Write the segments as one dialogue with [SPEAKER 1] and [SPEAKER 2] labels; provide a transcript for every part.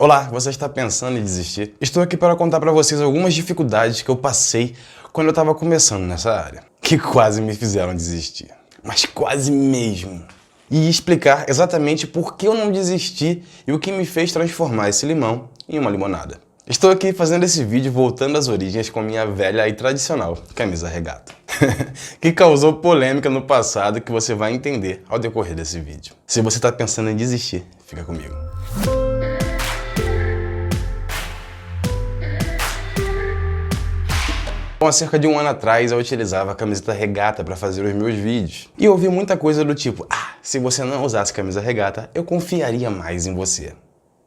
[SPEAKER 1] Olá, você está pensando em desistir? Estou aqui para contar para vocês algumas dificuldades que eu passei quando eu estava começando nessa área, que quase me fizeram desistir, mas quase mesmo. E explicar exatamente por que eu não desisti e o que me fez transformar esse limão em uma limonada. Estou aqui fazendo esse vídeo voltando às origens com minha velha e tradicional camisa regata, que causou polêmica no passado que você vai entender ao decorrer desse vídeo. Se você está pensando em desistir, fica comigo. Bom, há cerca de um ano atrás eu utilizava a camiseta regata para fazer os meus vídeos. E eu ouvi muita coisa do tipo, se você não usasse camisa regata, eu confiaria mais em você.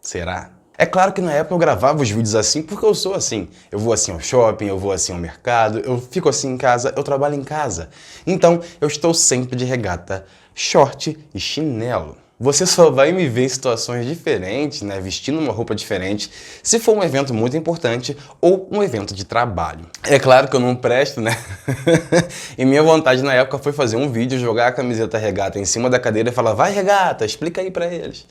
[SPEAKER 1] Será? É claro que na época eu gravava os vídeos assim porque eu sou assim. Eu vou assim ao shopping, eu vou assim ao mercado, eu fico assim em casa, eu trabalho em casa. Então eu estou sempre de regata, short e chinelo. Você só vai me ver em situações diferentes, né, vestindo uma roupa diferente, se for um evento muito importante ou um evento de trabalho. É claro que eu não presto, né? E minha vontade na época foi fazer um vídeo, jogar a camiseta regata em cima da cadeira e falar, vai regata, explica aí pra eles.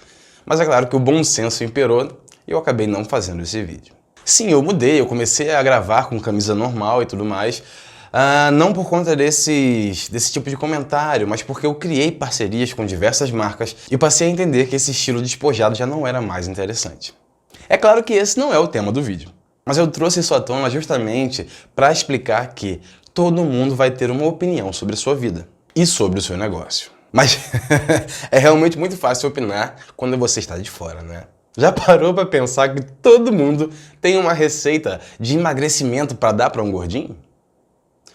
[SPEAKER 1] Mas é claro que o bom senso imperou e eu acabei não fazendo esse vídeo. Sim, eu mudei, eu comecei a gravar com camisa normal e tudo mais, não por conta desse tipo de comentário, mas porque eu criei parcerias com diversas marcas e passei a entender que esse estilo despojado já não era mais interessante. É claro que esse não é o tema do vídeo, mas eu trouxe isso à tona justamente para explicar que todo mundo vai ter uma opinião sobre a sua vida e sobre o seu negócio. Mas é realmente muito fácil opinar quando você está de fora, né? Já parou para pensar que todo mundo tem uma receita de emagrecimento para dar para um gordinho?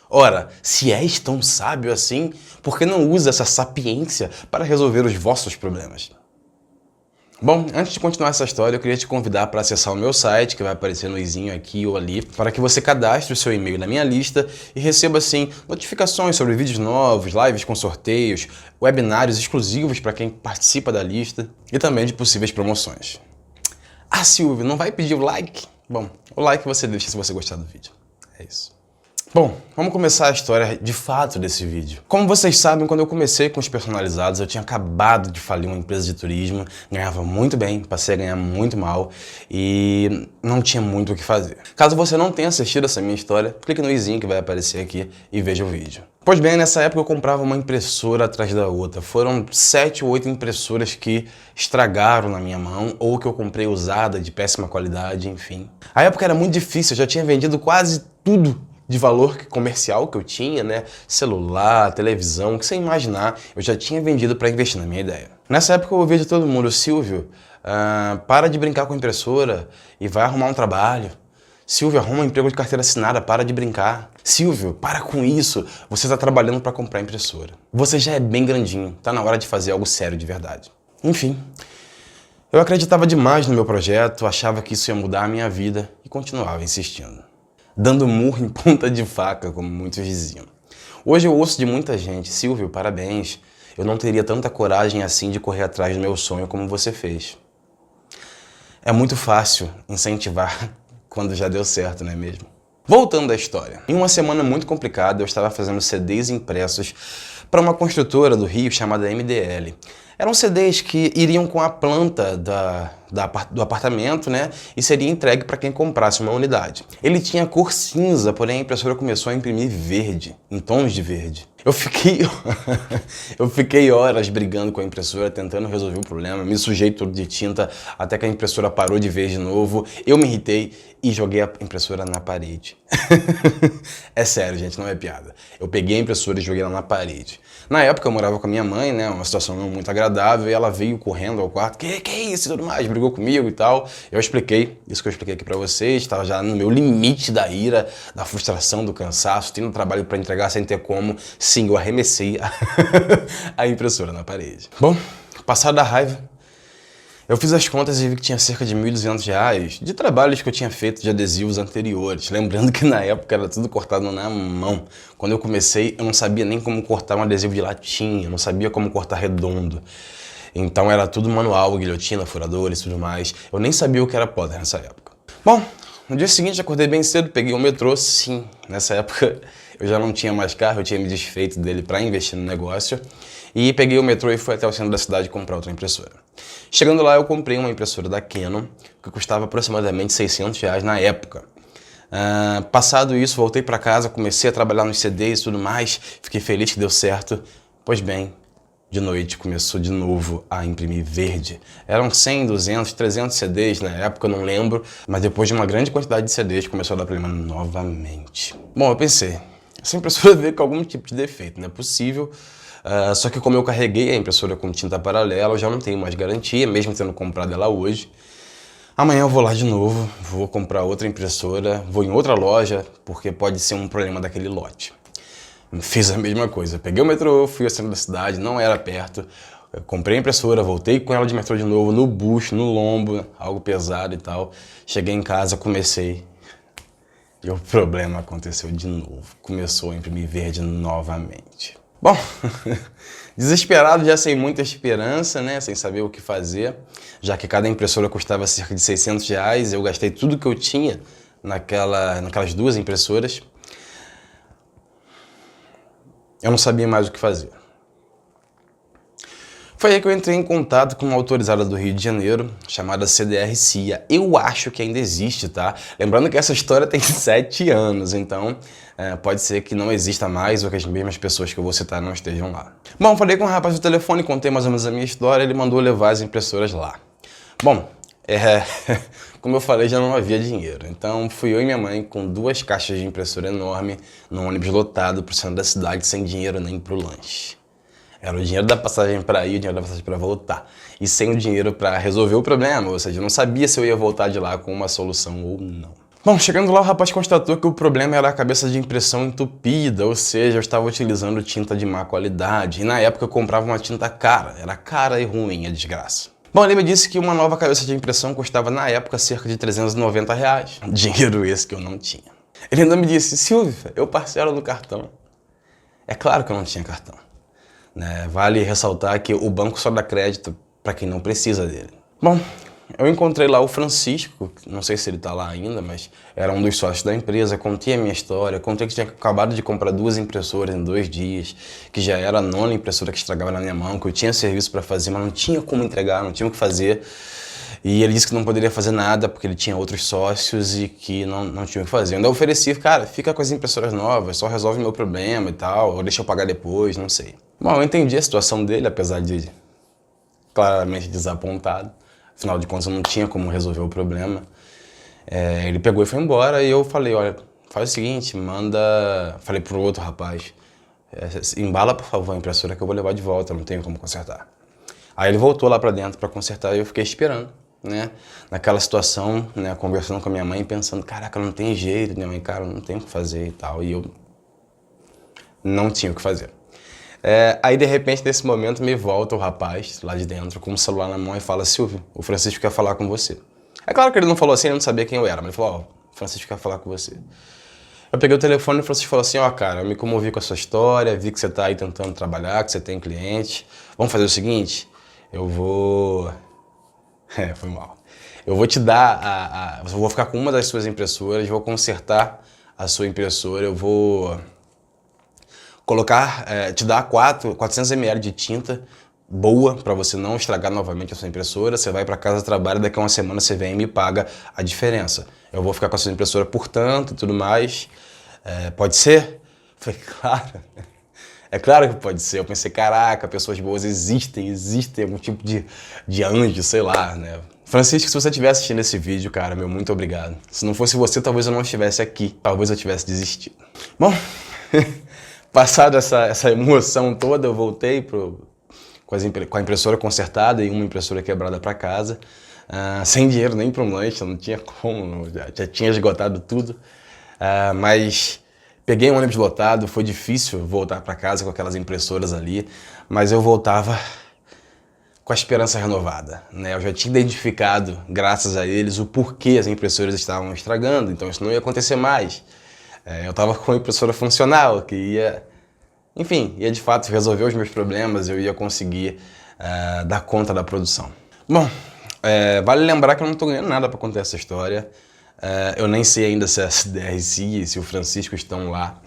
[SPEAKER 1] Ora, se és tão sábio assim, por que não usa essa sapiência para resolver os vossos problemas? Bom, antes de continuar essa história, eu queria te convidar para acessar o meu site, que vai aparecer no izinho aqui ou ali, para que você cadastre o seu e-mail na minha lista e receba, assim, notificações sobre vídeos novos, lives com sorteios, webinários exclusivos para quem participa da lista e também de possíveis promoções. Silvio, não vai pedir o like? Bom, o like você deixa se você gostar do vídeo. É isso. Bom, vamos começar a história de fato desse vídeo. Como vocês sabem, quando eu comecei com os personalizados, eu tinha acabado de falir uma empresa de turismo, ganhava muito bem, passei a ganhar muito mal e não tinha muito o que fazer. Caso você não tenha assistido essa minha história, clique no izinho que vai aparecer aqui e veja o vídeo. Pois bem, nessa época eu comprava uma impressora atrás da outra. Foram 7 ou 8 impressoras que estragaram na minha mão ou que eu comprei usada, de péssima qualidade, enfim. A época era muito difícil, eu já tinha vendido quase tudo de valor comercial que eu tinha, né? Celular, televisão, o que você imaginar, eu já tinha vendido para investir na minha ideia. Nessa época eu ouvi de todo mundo, Silvio, para de brincar com impressora e vai arrumar um trabalho. Silvio, arruma um emprego de carteira assinada, para de brincar. Silvio, para com isso, você está trabalhando para comprar impressora. Você já é bem grandinho, tá na hora de fazer algo sério de verdade. Enfim, eu acreditava demais no meu projeto, achava que isso ia mudar a minha vida e continuava insistindo. Dando murro em ponta de faca, como muitos diziam. Hoje eu ouço de muita gente, Silvio, parabéns, eu não teria tanta coragem assim de correr atrás do meu sonho como você fez. É muito fácil incentivar quando já deu certo, não é mesmo? Voltando à história. Em uma semana muito complicada, eu estava fazendo CDs impressos para uma construtora do Rio chamada MDL. Eram CDs que iriam com a planta do apartamento, né? E seria entregue para quem comprasse uma unidade. Ele tinha cor cinza, porém a impressora começou a imprimir verde, em tons de verde. Eu fiquei horas brigando com a impressora, tentando resolver o problema, me sujei todo de tinta, até que a impressora parou de vez de novo, eu me irritei e joguei a impressora na parede. É sério, gente, não é piada. Eu peguei a impressora e joguei ela na parede. Na época eu morava com a minha mãe, né, uma situação não muito agradável, e ela veio correndo ao quarto, que é isso e tudo mais, brigou comigo e tal. Eu expliquei, isso que eu expliquei aqui pra vocês, estava já no meu limite da ira, da frustração, do cansaço, tendo trabalho pra entregar sem ter como. Sim, eu arremessei a impressora na parede. Bom, passada a raiva, eu fiz as contas e vi que tinha cerca de R$ 1.200 de trabalhos que eu tinha feito de adesivos anteriores. Lembrando que na época era tudo cortado na mão. Quando eu comecei, eu não sabia nem como cortar um adesivo de latinha, não sabia como cortar redondo. Então era tudo manual, guilhotina, furadores e tudo mais. Eu nem sabia o que era plotter nessa época. Bom, no dia seguinte acordei bem cedo, peguei o metrô, sim. Nessa época eu já não tinha mais carro, eu tinha me desfeito dele para investir no negócio. E peguei o metrô e fui até o centro da cidade comprar outra impressora. Chegando lá, eu comprei uma impressora da Canon, que custava aproximadamente R$ 600 na época. Passado isso, voltei para casa, comecei a trabalhar nos CDs e tudo mais, fiquei feliz que deu certo. Pois bem, de noite começou de novo a imprimir verde. Eram 100, 200, 300 CDs na época, eu não lembro, mas depois de uma grande quantidade de CDs começou a dar problema novamente. Bom, eu pensei, essa impressora veio com algum tipo de defeito, não é possível. Só que como eu carreguei a impressora com tinta paralela, eu já não tenho mais garantia, mesmo tendo comprado ela hoje. Amanhã eu vou lá de novo, vou comprar outra impressora, vou em outra loja, porque pode ser um problema daquele lote. Fiz a mesma coisa, peguei o metrô, fui ao centro da cidade, não era perto, comprei a impressora, voltei com ela de metrô de novo, no bucho, no lombo, algo pesado e tal. Cheguei em casa, comecei e o problema aconteceu de novo, começou a imprimir verde novamente. Bom, desesperado, já sem muita esperança, né, sem saber o que fazer, já que cada impressora custava cerca de R$ 600, eu gastei tudo que eu tinha naquelas duas impressoras. Eu não sabia mais o que fazer. Foi aí que eu entrei em contato com uma autorizada do Rio de Janeiro, chamada CDR-CIA. Eu acho que ainda existe, tá? Lembrando que essa história tem 7 anos, então pode ser que não exista mais ou que as mesmas pessoas que eu vou citar não estejam lá. Bom, falei com o rapaz do telefone, contei mais ou menos a minha história, ele mandou levar as impressoras lá. Bom, como eu falei, já não havia dinheiro, então fui eu e minha mãe com 2 caixas de impressora enorme, num ônibus lotado pro centro da cidade, sem dinheiro nem pro lanche. Era o dinheiro da passagem para ir e o dinheiro da passagem para voltar. E sem o dinheiro para resolver o problema, ou seja, eu não sabia se eu ia voltar de lá com uma solução ou não. Bom, chegando lá, o rapaz constatou que o problema era a cabeça de impressão entupida, ou seja, eu estava utilizando tinta de má qualidade. E na época eu comprava uma tinta cara, era cara e ruim, a desgraça. Bom, ele me disse que uma nova cabeça de impressão custava na época cerca de R$ 390. Dinheiro esse que eu não tinha. Ele ainda me disse, Silvio, eu parcelo no cartão. É claro que eu não tinha cartão. Vale ressaltar que o banco só dá crédito para quem não precisa dele. Bom, eu encontrei lá o Francisco, não sei se ele está lá ainda, mas era um dos sócios da empresa, contei a minha história, contei que tinha acabado de comprar 2 impressoras em 2 dias, que já era a 9ª impressora que estragava na minha mão, que eu tinha serviço para fazer, mas não tinha como entregar, não tinha o que fazer. E ele disse que não poderia fazer nada porque ele tinha outros sócios e que não tinha o que fazer. Eu ainda ofereci, cara, fica com as impressoras novas, só resolve meu problema e tal, ou deixa eu pagar depois, não sei. Bom, eu entendi a situação dele, apesar de claramente desapontado. Afinal de contas, eu não tinha como resolver o problema. Ele pegou e foi embora e eu falei, olha, faz o seguinte, manda... Falei pro outro rapaz, embala, por favor, a impressora que eu vou levar de volta, não tenho como consertar. Aí ele voltou lá pra dentro pra consertar e eu fiquei esperando, né? Naquela situação, né, conversando com a minha mãe, pensando, caraca, não tem jeito, minha mãe, cara, não tem o que fazer e tal. E eu não tinha o que fazer. Aí, de repente, nesse momento, me volta o rapaz lá de dentro, com o celular na mão e fala, Silvio, o Francisco quer falar com você. É claro que ele não falou assim, ele não sabia quem eu era, mas ele falou, ó, o Francisco quer falar com você. Eu peguei o telefone e o Francisco falou assim, ó, cara, eu me comovi com a sua história, vi que você tá aí tentando trabalhar, que você tem cliente. Vamos fazer o seguinte, eu vou... foi mal. Eu vou te dar eu vou ficar com uma das suas impressoras, vou consertar a sua impressora, eu vou colocar, te dar 400 ml de tinta boa para você não estragar novamente a sua impressora. Você vai para casa, trabalha, daqui a uma semana você vem e me paga a diferença. Eu vou ficar com a sua impressora por tanto e tudo mais. Pode ser? Falei, claro. É claro que pode ser. Eu pensei, caraca, pessoas boas existem algum tipo de anjo, sei lá, né? Francisco, se você estiver assistindo esse vídeo, cara, meu muito obrigado. Se não fosse você, talvez eu não estivesse aqui. Talvez eu tivesse desistido. Bom, passada essa emoção toda, eu voltei com a impressora consertada e uma impressora quebrada para casa. Sem dinheiro nem para um lanche, não tinha como, já tinha esgotado tudo. Mas peguei um ônibus lotado, foi difícil voltar para casa com aquelas impressoras ali, mas eu voltava com a esperança renovada, né? Eu já tinha identificado, graças a eles, o porquê as impressoras estavam estragando, então isso não ia acontecer mais. Eu estava com a impressora funcional, que ia de fato resolver os meus problemas, eu ia conseguir dar conta da produção. Bom, vale lembrar que eu não estou ganhando nada para contar essa história. Eu nem sei ainda se a CDR-CIA e se o Francisco estão lá,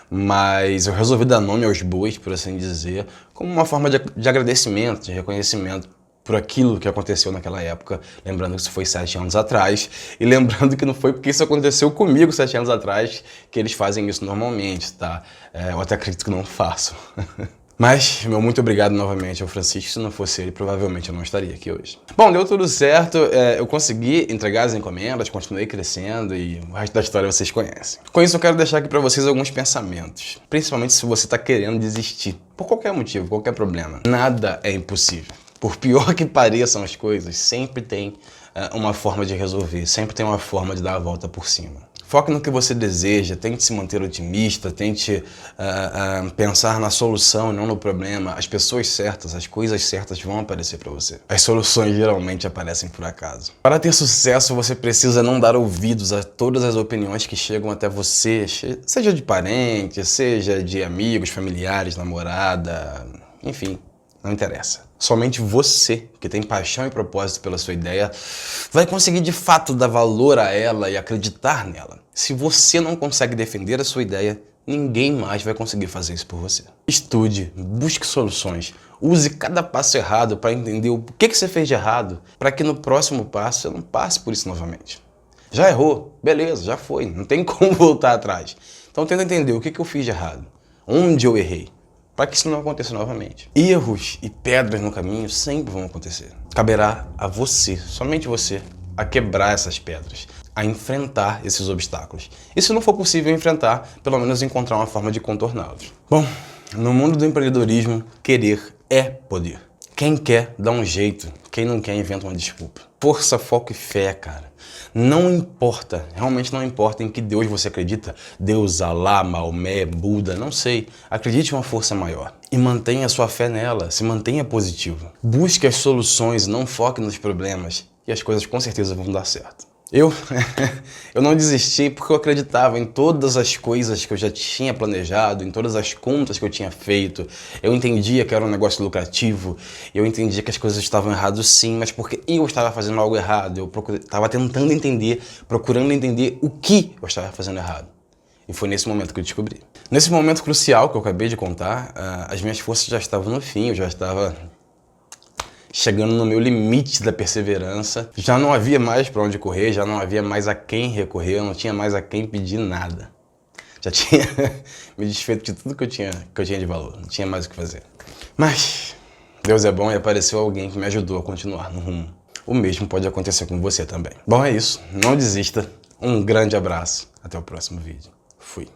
[SPEAKER 1] mas eu resolvi dar nome aos bois, por assim dizer, como uma forma de agradecimento, de reconhecimento por aquilo que aconteceu naquela época, lembrando que isso foi 7 anos atrás, e lembrando que não foi porque isso aconteceu comigo 7 anos atrás que eles fazem isso normalmente, tá? Eu até acredito que não façam. Mas, meu muito obrigado novamente ao Francisco. Se não fosse ele, provavelmente eu não estaria aqui hoje. Bom, deu tudo certo. Eu consegui entregar as encomendas, continuei crescendo e o resto da história vocês conhecem. Com isso, eu quero deixar aqui pra vocês alguns pensamentos. Principalmente se você tá querendo desistir. Por qualquer motivo, qualquer problema. Nada é impossível. Por pior que pareçam as coisas, sempre tem uma forma de resolver. Sempre tem uma forma de dar a volta por cima. Foque no que você deseja, tente se manter otimista, tente pensar na solução e não no problema. As pessoas certas, as coisas certas vão aparecer para você. As soluções geralmente aparecem por acaso. Para ter sucesso, você precisa não dar ouvidos a todas as opiniões que chegam até você, seja de parentes, seja de amigos, familiares, namorada, enfim. Não interessa. Somente você, que tem paixão e propósito pela sua ideia, vai conseguir de fato dar valor a ela e acreditar nela. Se você não consegue defender a sua ideia, ninguém mais vai conseguir fazer isso por você. Estude, busque soluções, use cada passo errado para entender o que você fez de errado, para que no próximo passo você não passe por isso novamente. Já errou? Beleza, já foi, não tem como voltar atrás. Então tenta entender o que eu fiz de errado, onde eu errei, para que isso não aconteça novamente. Erros e pedras no caminho sempre vão acontecer. Caberá a você, somente você, a quebrar essas pedras, a enfrentar esses obstáculos. E se não for possível enfrentar, pelo menos encontrar uma forma de contorná-los. Bom, no mundo do empreendedorismo, querer é poder. Quem quer, dá um jeito. Quem não quer, inventa uma desculpa. Força, foco e fé, cara. Não importa, realmente não importa em que Deus você acredita. Deus, Alá, Maomé, Buda, não sei. Acredite em uma força maior. E mantenha sua fé nela, se mantenha positivo. Busque as soluções, não foque nos problemas. E as coisas com certeza vão dar certo. Eu não desisti porque eu acreditava em todas as coisas que eu já tinha planejado, em todas as contas que eu tinha feito. Eu entendia que era um negócio lucrativo, eu entendia que as coisas estavam erradas sim, mas porque eu estava fazendo algo errado. Eu estava tentando entender, procurando entender o que eu estava fazendo errado. E foi nesse momento que eu descobri. Nesse momento crucial que eu acabei de contar, as minhas forças já estavam no fim, eu já estava chegando no meu limite da perseverança. Já não havia mais para onde correr, já não havia mais a quem recorrer, eu não tinha mais a quem pedir nada. Já tinha me desfeito de tudo que eu tinha de valor, não tinha mais o que fazer. Mas Deus é bom e apareceu alguém que me ajudou a continuar no rumo. O mesmo pode acontecer com você também. Bom, é isso. Não desista. Um grande abraço. Até o próximo vídeo. Fui.